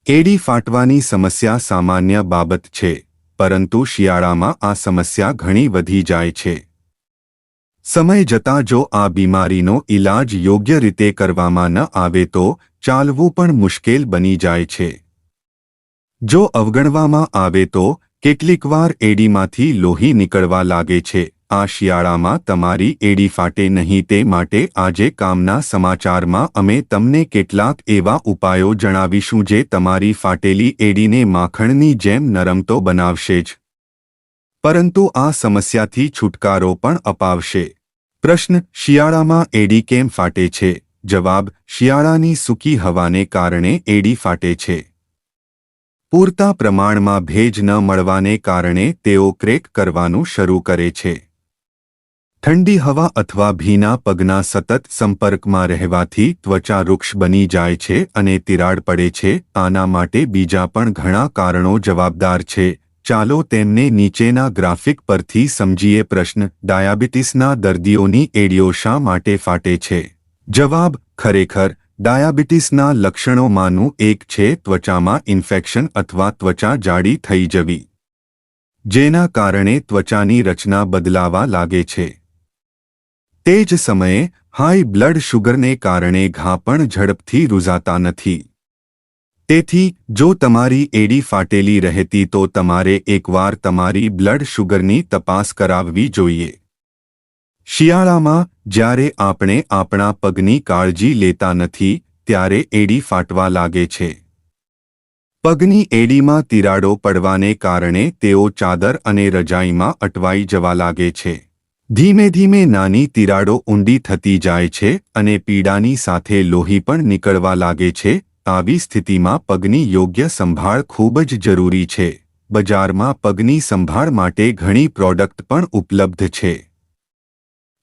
એડી ફાટવાની સમસ્યા સામાન્ય બાબત છે, પરંતુ શિયાળામાં આ સમસ્યા ઘણી વધી જાય છે. સમય જતાં જો આ બીમારીનો ઈલાજ યોગ્ય રીતે કરવામાં ન આવે તો ચાલવું પણ મુશ્કેલ બની જાય છે. જો અવગણવામાં આવે તો કેટલીકવાર એડીમાંથી લોહી નીકળવા લાગે છે. આ શિયાળામાં તમારી એડી ફાટે નહીં તે માટે આજે કામના સમાચારમાં અમે તમને કેટલાક એવા ઉપાયો જણાવીશું જે તમારી ફાટેલી એડીને માખણની જેમ નરમ તો બનાવશે જ, પરંતુ આ સમસ્યાથી છુટકારો પણ અપાવશે. પ્રશ્ન: શિયાળામાં એડી કેમ ફાટે છે? જવાબ: શિયાળાની સૂકી હવાને કારણે એડી ફાટે છે. પૂરતા પ્રમાણમાં ભેજ ન મળવાને કારણે તેઓ ક્રેક કરવાનું શરૂ કરે છે. ઠંડી હવા અથવા ભીના પગના સતત સંપર્કમાં રહેવાથી ત્વચા રૂક્ષ બની જાય છે અને તિરાડ પડે છે. આના માટે બીજા પણ ઘણા કારણો જવાબદાર છે. ચાલો તેમને નીચેના ગ્રાફિક પરથી સમજીએ. પ્રશ્ન: ડાયાબિટીસના દર્દીઓની એડીઓ શા માટે ફાટે છે? જવાબ: ખરેખર ડાયાબિટીસના લક્ષણોમાંનું એક છે ત્વચામાં ઇન્ફેક્શન અથવા ત્વચા જાડી થઈ જવી, જેના કારણે ત્વચાની રચના બદલાવા લાગે છે. તે જ સમયે હાઈ બ્લડ શુગરને કારણે ઘા પણ ઝડપથી રૂઝાતા નથી. તેથી જો તમારી એડી ફાટેલી રહેતી તો તમારે એકવાર તમારી બ્લડ શુગરની તપાસ કરાવવી જોઈએ. શિયાળામાં જ્યારે આપણે આપણા પગની કાળજી લેતા નથી ત્યારે એડી ફાટવા લાગે છે. પગની એડીમાં તિરાડો પડવાને કારણે તેઓ ચાદર અને રજાઈમાં અટવાઈ જવા લાગે છે. ધીમે ધીમે નાની તિરાડો ઊંડી થતી જાય છે અને પીડાની સાથે લોહી પણ નીકળવા લાગે છે. આવી સ્થિતિમાં પગની યોગ્ય સંભાળ ખૂબ જ જરૂરી છે. બજારમાં પગની સંભાળ માટે ઘણી પ્રોડક્ટ પણ ઉપલબ્ધ છે,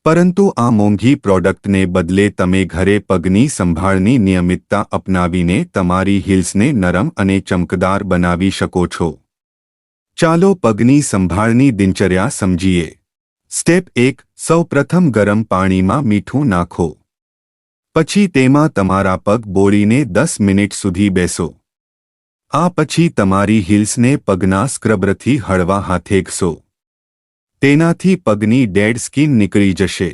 પરંતુ આ મોંઘી પ્રોડક્ટને બદલે તમે ઘરે પગની સંભાળની નિયમિતતા અપનાવીને તમારી હીલ્સને નરમ અને ચમકદાર બનાવી શકો છો. ચાલો પગની સંભાળની દિનચર્યા સમજીએ. સ્ટેપ 1: સૌપ્રથમ ગરમ પાણીમાં મીઠું નાખો. પછી તેમાં તમારા પગ બોળીને 10 મિનિટ સુધી બેસો. આ પછી તમારી હીલ્સને પગના સ્ક્રબરથી હળવા હાથે ઘસો. તેનાથી પગની ડેડ સ્કિન નીકળી જશે.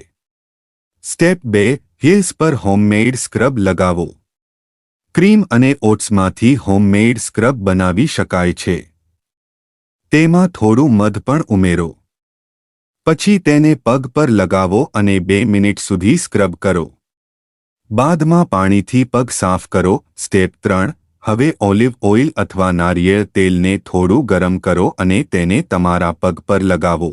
સ્ટેપ 2: હીલ્સ પર હોમમેડ સ્ક્રબ લગાવો. ક્રીમ અને ઓટ્સમાંથી હોમમેડ સ્ક્રબ બનાવી શકાય છે. તેમાં થોડું મધ પણ ઉમેરો. પછી તેને પગ પર લગાવો અને 2 મિનિટ સુધી સ્ક્રબ કરો. બાદમાં પાણીથી પગ સાફ કરો. સ્ટેપ 3: હવે ઓલિવ ઓઇલ અથવા નારિયેળ તેલને થોડું ગરમ કરો અને તેને તમારા પગ પર લગાવો.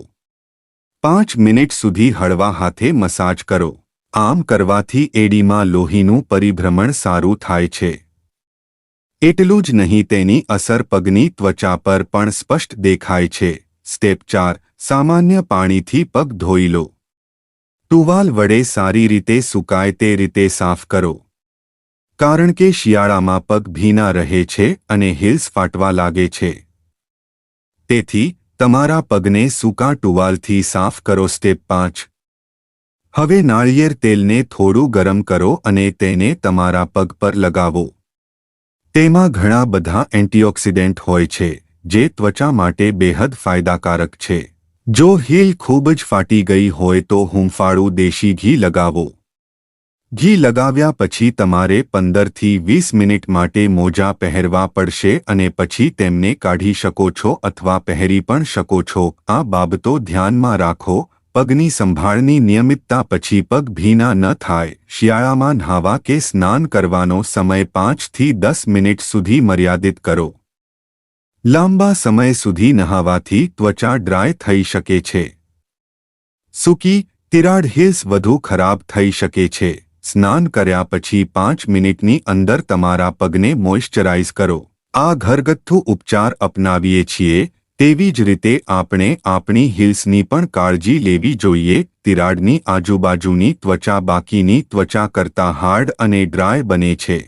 5 મિનિટ સુધી હળવા હાથે મસાજ કરો. આમ કરવાથી એડીમાં લોહીનું પરિભ્રમણ સારું થાય છે. એટલું જ નહીં, તેની અસર પગની ત્વચા પર પણ સ્પષ્ટ દેખાય છે. સ્ટેપ 4: સામાન્ય પાણીથી પગ ધોઈ લો. ટુવાલ વડે સારી રીતે સુકાય તે રીતે સાફ કરો. કારણ કે શિયાળામાં પગ ભીના રહે છે અને હીલ્સ ફાટવા લાગે છે. તેથી તમારા પગને સૂકા ટુવાલથી સાફ કરો. સ્ટેપ 5: હવે નાળિયેર તેલને થોડું ગરમ કરો અને તેને તમારા પગ પર લગાવો. તેમાં ઘણા બધા એન્ટીઓક્સિડન્ટ હોય છે જે ત્વચા માટે બેહદ ફાયદાકારક છે. જો હીલ ખૂબ જ ફાટી ગઈ હોય તો હૂંફાળું દેશી ઘી લગાવો. ઘી લગાવ્યા પછી તમારે 15 થી 20 મિનિટ માટે મોજા પહેરવા પડશે અને પછી તેમને કાઢી શકો છો અથવા પહેરી પણ શકો છો. આ બાબતો ધ્યાનમાં રાખો. પગની સંભાળની નિયમિતતા પછી પગ ભીના ન થાય. શિયાળામાં નહાવા કે સ્નાન કરવાનો સમય 5 થી 10 મિનિટ સુધી મર્યાદિત કરો. લાંબા સમય સુધી નહાવાથી ત્વચા ડ્રાય થઈ શકે છે. સૂકી તિરાડ હીલ્સ વધુ ખરાબ થઈ શકે છે. સ્નાન કર્યા પછી 5 મિનિટની અંદર તમારા પગને મોઇશ્ચરાઇઝ કરો. આ ઘરગથ્થુ ઉપચાર અપનાવીએ છીએ તેવી જ રીતે આપણે આપણી હીલ્સની પણ કાળજી લેવી જોઈએ. તિરાડની આજુબાજુની ત્વચા બાકીની ત્વચા કરતાં હાર્ડ અને ડ્રાય બને છે.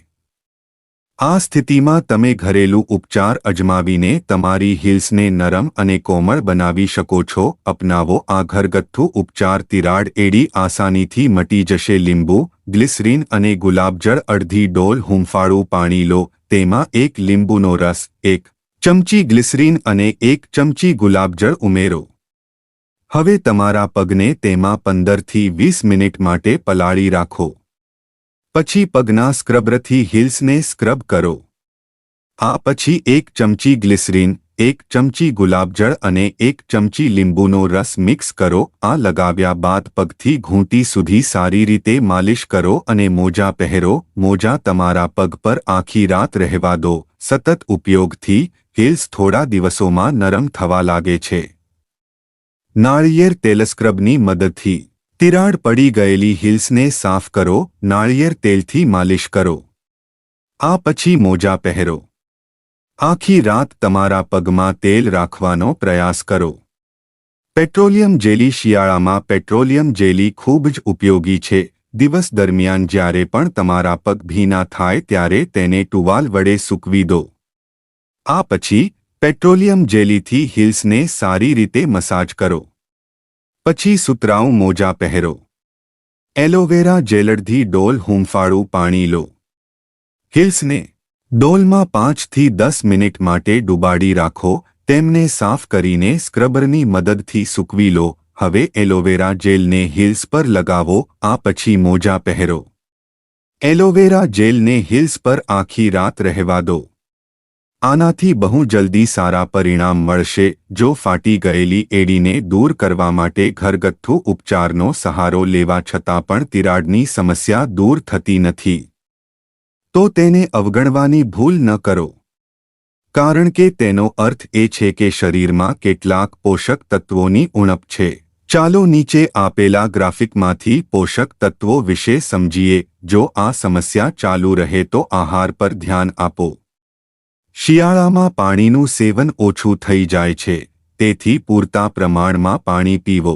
આ સ્થિતિમાં તમે ઘરેલું ઉપચાર અજમાવીને તમારી હીલ્સને નરમ અને કોમળ બનાવી શકો છો. અપનાવો આ ઘરગથ્થુ ઉપચાર. તિરાડ એડી આસાનીથી મટી જશે. લીંબુ, ગ્લિસરીન અને ગુલાબજળ અડધી ડોલ હૂંફાળું પાણી લો. તેમાં 1 લીંબુનો રસ, 1 ચમચી ગ્લિસરીન અને 1 ચમચી ગુલાબજળ ઉમેરો. હવે તમારા પગને તેમાં 15 થી 20 મિનિટ માટે પલાળી રાખો. પછી પગના સ્ક્રબરથી હીલ્સને સ્ક્રબ કરો. આ પછી 1 ચમચી ગ્લિસરીન, 1 ચમચી ગુલાબજળ અને 1 ચમચી લીંબુનો રસ મિક્સ કરો. આ લગાવ્યા બાદ પગથી ઘૂંટી સુધી સારી રીતે માલિશ કરો અને મોજા પહેરો. મોજા તમારા પગ પર આખી રાત રહેવા દો. સતત ઉપયોગથી હીલ્સ થોડા દિવસોમાં નરમ થવા લાગે છે. નાળિયેર તેલ સ્ક્રબની મદદથી તિરાડ પડી ગયેલી હીલ્સને સાફ કરો. નાળિયેર તેલથી માલિશ કરો. આ પછી મોજા પહેરો. આખી રાત તમારા પગમાં તેલ રાખવાનો પ્રયાસ કરો. પેટ્રોલિયમ જેલી શિયાળામાં પેટ્રોલિયમ જેલી ખૂબ જ ઉપયોગી છે. દિવસ દરમિયાન જ્યારે પણ તમારા પગ ભીના થાય ત્યારે તેને ટુવાલ વડે સૂકવી દો. આ પછી પેટ્રોલિયમ જેલીથી હીલ્સને સારી રીતે મસાજ કરો. પછી સુતરાઉ મોજા પહેરો. એલોવેરા જેલથી ડોલ હૂંફાળું પાણી લો. હીલ્સને ડોલમાં 5 થી 10 મિનિટ માટે ડૂબાડી રાખો. તેમને સાફ કરીને સ્ક્રબરની મદદથી સૂકવી લો. હવે એલોવેરા જેલને હીલ્સ પર લગાવો. આ પછી મોજા પહેરો. એલોવેરા જેલને હીલ્સ પર આખી રાત રહેવા દો. આનાથી બહુ જલ્દી સારા પરિણામ મળશે. જો ફાટી ગયેલી એડીને દૂર કરવા માટે ઘરગથ્થુ ઉપચારનો સહારો લેવા છતાં પણ તિરાડની સમસ્યા દૂર થતી નથી, તો તેને અવગણવાની ભૂલ ન કરો. કારણ કે તેનો અર્થ એ છે કે શરીરમાં કેટલાક પોષક તત્વોની ઉણપ છે. ચાલો નીચે આપેલા ગ્રાફિકમાંથી પોષક તત્વો વિશે સમજીએ. જો આ સમસ્યા ચાલુ રહે તો આહાર પર ધ્યાન આપો. શિયાળામાં પાણીનું સેવન ઓછું થઈ જાય છે, તેથી પૂરતા પ્રમાણમાં પાણી પીવો.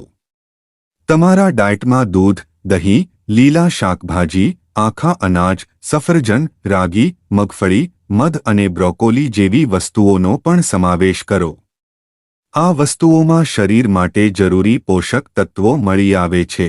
તમારા ડાયટમાં દૂધ, દહીં, લીલા શાકભાજી, આખા અનાજ, સફરજન, રાગી, મગફળી, મધ અને બ્રોકોલી જેવી વસ્તુઓનો પણ સમાવેશ કરો. આ વસ્તુઓમાં શરીર માટે જરૂરી પોષક તત્વો મળી આવે છે.